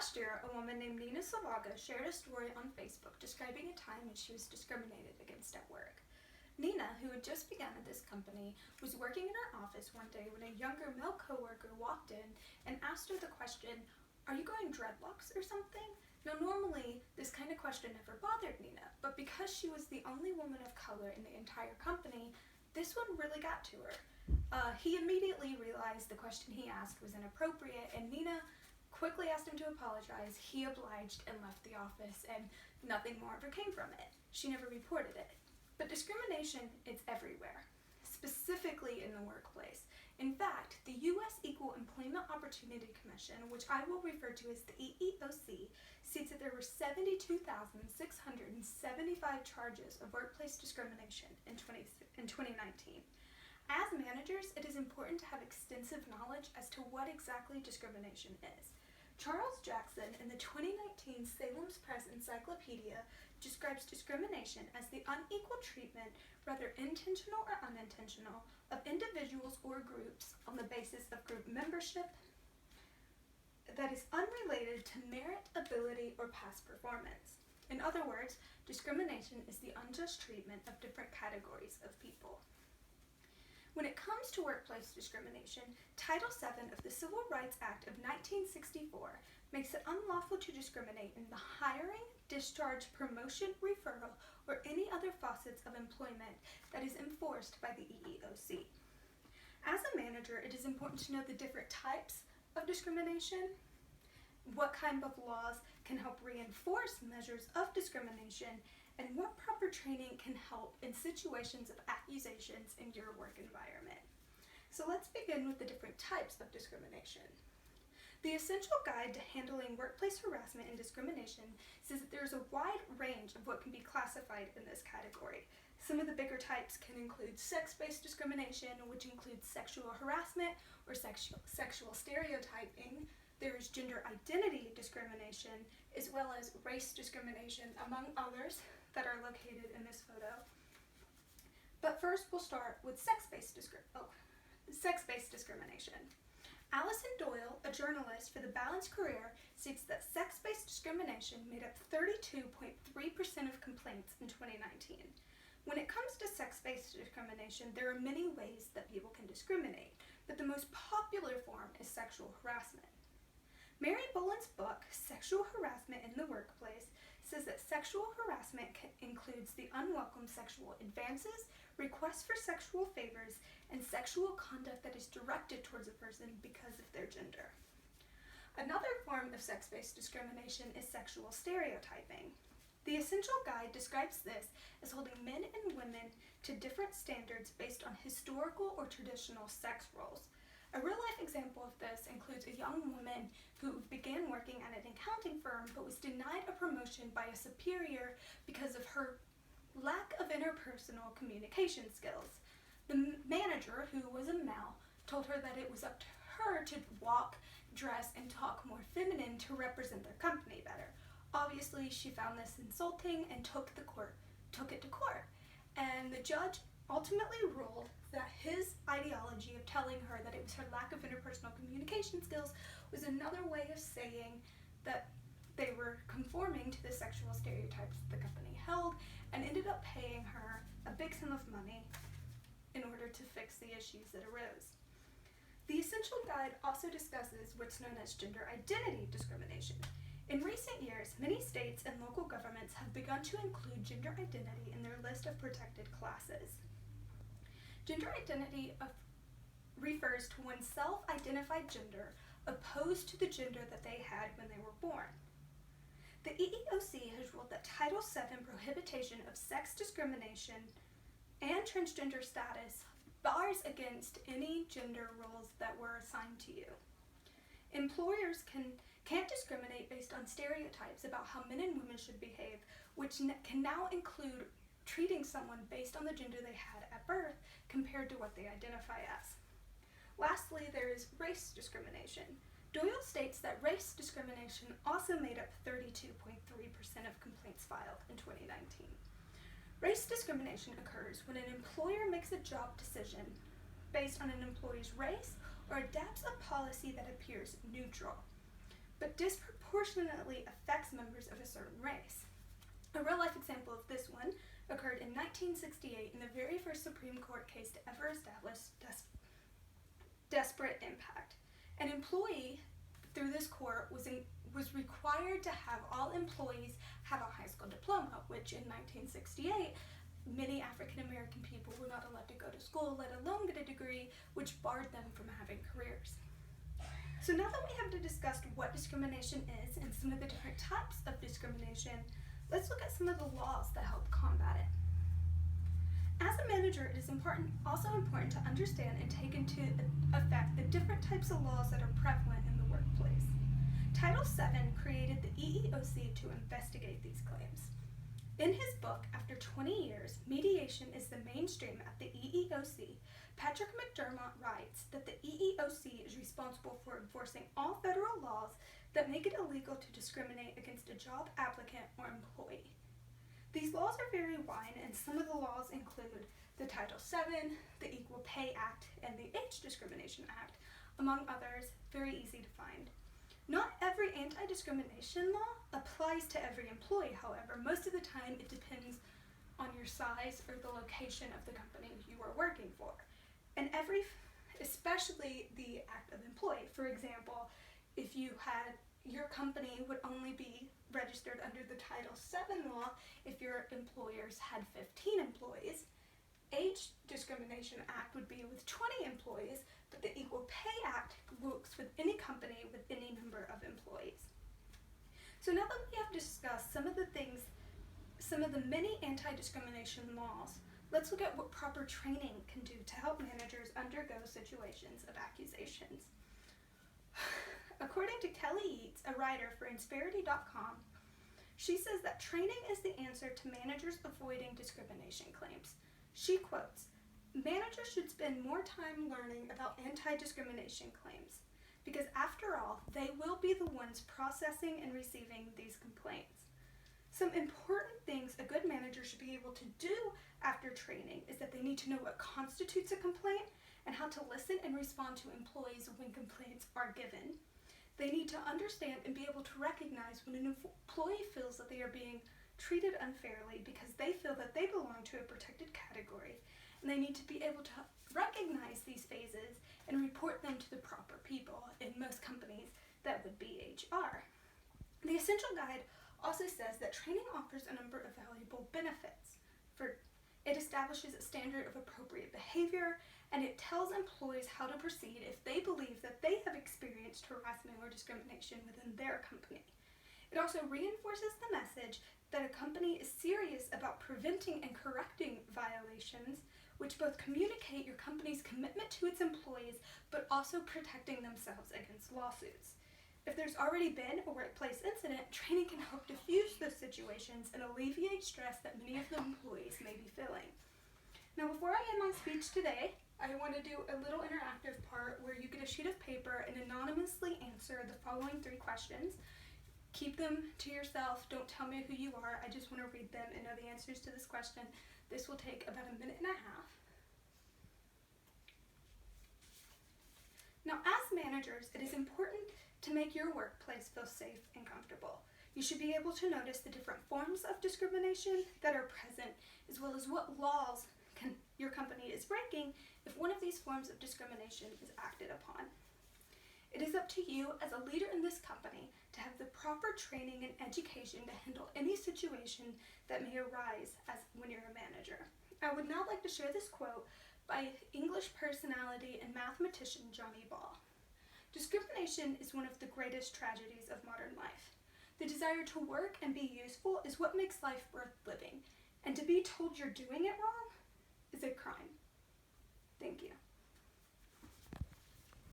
Last year, a woman named Nina Savaga shared a story on Facebook describing a time when she was discriminated against at work. Nina, who had just begun at this company, was working in her office one day when a younger male coworker walked in and asked her the question, "Are you growing dreadlocks or something?" Now normally, this kind of question never bothered Nina, but because she was the only woman of color in the entire company, this one really got to her. He immediately realized the question he asked was inappropriate, and Nina quickly asked him to apologize. He obliged and left the office, and nothing more ever came from it. She never reported it. But discrimination is everywhere, specifically in the workplace. In fact, the U.S. Equal Employment Opportunity Commission, which I will refer to as the EEOC, states that there were 72,675 charges of workplace discrimination in 2019. As managers, it is important to have extensive knowledge as to what exactly discrimination is. Charles Jackson, in the 2019 Salem's Press Encyclopedia, describes discrimination as the unequal treatment, whether intentional or unintentional, of individuals or groups on the basis of group membership that is unrelated to merit, ability, or past performance. In other words, discrimination is the unjust treatment of different categories of people. When it comes to workplace discrimination, Title VII of the Civil Rights Act of 1964 makes it unlawful to discriminate in the hiring, discharge, promotion, referral, or any other facets of employment that is enforced by the EEOC. As a manager, it is important to know the different types of discrimination, what kind of laws can help reinforce measures of discrimination, and what proper training can help in situations of accusations in your work environment. So let's begin with the different types of discrimination. The Essential Guide to Handling Workplace Harassment and Discrimination says that there's a wide range of what can be classified in this category. Some of the bigger types can include sex-based discrimination, which includes sexual harassment or sexual stereotyping. There is gender identity discrimination, as well as race discrimination, among others that are located in this photo. But first, we'll start with sex-based discrimination. Allison Doyle, a journalist for The Balanced Career, states that sex-based discrimination made up 32.3% of complaints in 2019. When it comes to sex-based discrimination, there are many ways that people can discriminate, but the most popular form is sexual harassment. Mary Boland's book, Sexual Harassment in the Workplace, says that sexual harassment includes the unwelcome sexual advances, requests for sexual favors, and sexual conduct that is directed towards a person because of their gender. Another form of sex-based discrimination is sexual stereotyping. The Essential Guide describes this as holding men and women to different standards based on historical or traditional sex roles. A real-life example of this includes a young woman who began working at an accounting firm but was denied a promotion by a superior because of her lack of interpersonal communication skills. The manager, who was a male, told her that it was up to her to walk, dress, and talk more feminine to represent their company better. Obviously, she found this insulting and took it to court. And the judge ultimately ruled that his ideology of telling her that it was her lack of interpersonal communication skills was another way of saying that they were conforming to the sexual stereotypes that the company held, and ended up paying her a big sum of money in order to fix the issues that arose. The Essential Guide also discusses what's known as gender identity discrimination. In recent years, many states and local governments have begun to include gender identity in their list of protected classes. Gender identity refers to one's self-identified gender opposed to the gender that they had when they were born. The EEOC has ruled that Title VII prohibition of sex discrimination and transgender status bars against any gender roles that were assigned to you. Employers can't discriminate based on stereotypes about how men and women should behave, which can now include treating someone based on the gender they had at birth compared to what they identify as. Lastly, there is race discrimination. Doyle states that race discrimination also made up 32.3% of complaints filed in 2019. Race discrimination occurs when an employer makes a job decision based on an employee's race or adapts a policy that appears neutral, but disproportionately disproportionately affects members of a certain race. A real-life example of this one occurred in 1968 in the very first Supreme Court case to ever establish disparate impact. An employee through this court was required to have all employees have a high school diploma, which in 1968, many African American people were not allowed to go to school, let alone get a degree, which barred them from having careers. So now that we have discussed what discrimination is and some of the different types of discrimination, let's look at some of the laws that help combat it. As a manager, it is also important to understand and take into effect the different types of laws that are prevalent in the workplace. Title VII created the EEOC to investigate these claims. In his book, After 20 Years, Mediation is the Mainstream at the EEOC, Patrick McDermott writes that the EEOC is responsible for enforcing all federal laws that make it illegal to discriminate against a job applicant or employee. These laws are very wide, and some of the laws include the Title VII, the Equal Pay Act, and the Age Discrimination Act, among others, very easy to find. Not every anti-discrimination law applies to every employee, however. Most of the time it depends on your size or the location of the company you are working for. And especially the act of employee. For example, if your company would only be registered under the Title VII law if your employers had 15 employees. Age Discrimination Act would be with 20 employees, but the Equal Pay Act works with any company with any number of employees. So now that we have discussed some of the many anti-discrimination laws, let's look at what proper training can do to help managers undergo situations of accusations. According to Kelly Yeats, a writer for Insperity.com, she says that training is the answer to managers avoiding discrimination claims. She quotes, "Managers should spend more time learning about anti-discrimination claims, because after all, they will be the ones processing and receiving these complaints. Some important things a good manager should be able to do after training is that they need to know what constitutes a complaint and how to listen and respond to employees when complaints are given. They need to understand and be able to recognize when an employee feels that they are being treated unfairly because they feel that they belong to a protected category, and they need to be able to recognize these phases and report them to the proper people. In most companies, that would be HR. The Essential Guide also says that training offers a number of valuable benefits. It establishes a standard of appropriate behavior, and it tells employees how to proceed if they believe that they have experienced harassment or discrimination within their company. It also reinforces the message that a company is serious about preventing and correcting violations, which both communicate your company's commitment to its employees, but also protecting themselves against lawsuits. If there's already been a workplace incident, training can help diffuse those situations and alleviate stress that many of the employees may be feeling. Now, before I end my speech today, I want to do a little interactive part where you get a sheet of paper and anonymously answer the following 3 questions. Keep them to yourself. Don't tell me who you are. I just want to read them and know the answers to this question. This will take about a minute and a half. Now, as managers, it is important to make your workplace feel safe and comfortable. You should be able to notice the different forms of discrimination that are present, as well as what laws your company is breaking if one of these forms of discrimination is acted upon. It is up to you as a leader in this company to have the proper training and education to handle any situation that may arise when you're a manager. I would now like to share this quote by English personality and mathematician Johnny Ball. "Discrimination is one of the greatest tragedies of modern life. The desire to work and be useful is what makes life worth living, and to be told you're doing it wrong is a crime." Thank you.